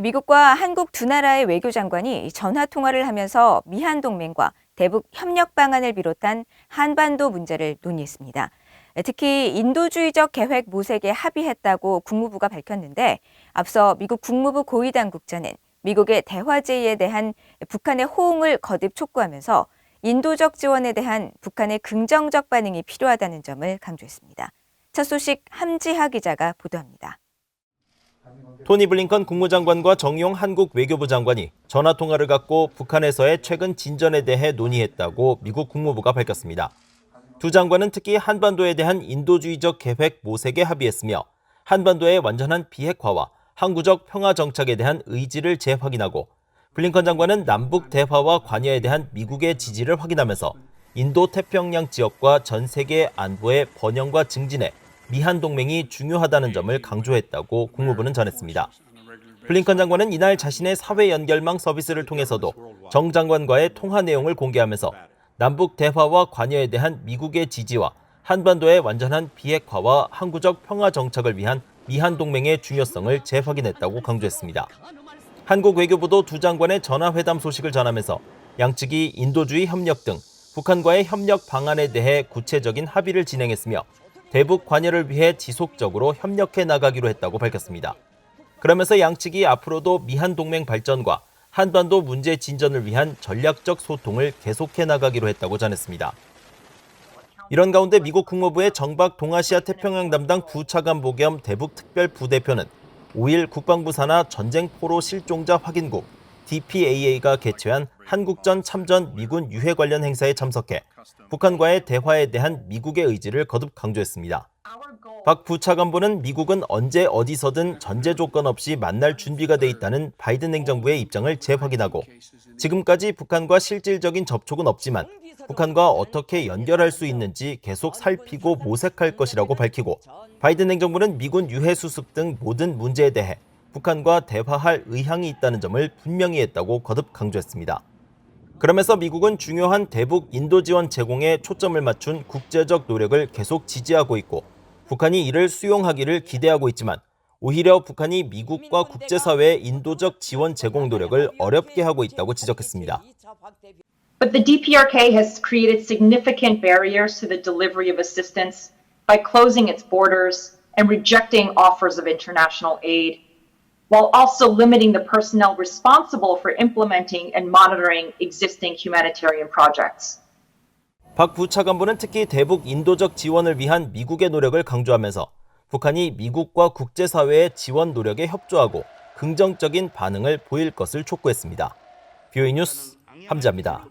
미국과 한국 두 나라의 외교장관이 전화통화를 하면서 미한동맹과 대북 협력 방안을 비롯한 한반도 문제를 논의했습니다. 특히 인도주의적 계획 모색에 합의했다고 국무부가 밝혔는데, 앞서 미국 국무부 고위당국자는 미국의 대화 제의에 대한 북한의 호응을 거듭 촉구하면서 인도적 지원에 대한 북한의 긍정적 반응이 필요하다는 점을 강조했습니다. 첫 소식 함지하 기자가 보도합니다. 토니 블링컨 국무장관과 정용 한국 외교부 장관이 전화통화를 갖고 북한에서의 최근 진전에 대해 논의했다고 미국 국무부가 밝혔습니다. 두 장관은 특히 한반도에 대한 인도주의적 계획 모색에 합의했으며 한반도의 완전한 비핵화와 항구적 평화 정착에 대한 의지를 재확인하고, 블링컨 장관은 남북 대화와 관여에 대한 미국의 지지를 확인하면서 인도 태평양 지역과 전 세계 안보의 번영과 증진에 미한 동맹이 중요하다는 점을 강조했다고 국무부는 전했습니다. 블링컨 장관은 이날 자신의 사회 연결망 서비스를 통해서도 정 장관과의 통화 내용을 공개하면서 남북 대화와 관여에 대한 미국의 지지와 한반도의 완전한 비핵화와 항구적 평화 정착을 위한 미한 동맹의 중요성을 재확인했다고 강조했습니다. 한국 외교부도 두 장관의 전화회담 소식을 전하면서 양측이 인도주의 협력 등 북한과의 협력 방안에 대해 구체적인 합의를 진행했으며 대북 관여를 위해 지속적으로 협력해 나가기로 했다고 밝혔습니다. 그러면서 양측이 앞으로도 미한 동맹 발전과 한반도 문제 진전을 위한 전략적 소통을 계속해 나가기로 했다고 전했습니다. 이런 가운데 미국 국무부의 정박 동아시아 태평양 담당 부차관보 겸 대북 특별 부대표는 5일 국방부 산하 전쟁 포로 실종자 확인국 DPAA가 개최한 한국전 참전 미군 유해 관련 행사에 참석해 북한과의 대화에 대한 미국의 의지를 거듭 강조했습니다. 박 부차관보는 미국은 언제 어디서든 전제 조건 없이 만날 준비가 돼 있다는 바이든 행정부의 입장을 재확인하고, 지금까지 북한과 실질적인 접촉은 없지만 북한과 어떻게 연결할 수 있는지 계속 살피고 모색할 것이라고 밝히고, 바이든 행정부는 미군 유해 수습 등 모든 문제에 대해 북한과 대화할 의향이 있다는 점을 분명히 했다고 거듭 강조했습니다. 그러면서 미국은 중요한 대북 인도 지원 제공에 초점을 맞춘 국제적 노력을 계속 지지하고 있고, 북한이 이를 수용하기를 기대하고 있지만 오히려 북한이 미국과 국제사회의 인도적 지원 제공 노력을 어렵게 하고 있다고 지적했습니다. But the DPRK has created significant barriers to the delivery of assistance by closing its borders and rejecting offers of international aid, while also limiting the personnel responsible for implementing and monitoring existing humanitarian projects. 박 부차관보는 특히 대북 인도적 지원을 위한 미국의 노력을 강조하면서 북한이 미국과 국제사회의 지원 노력에 협조하고 긍정적인 반응을 보일 것을 촉구했습니다. BOE 뉴스 함지하입니다.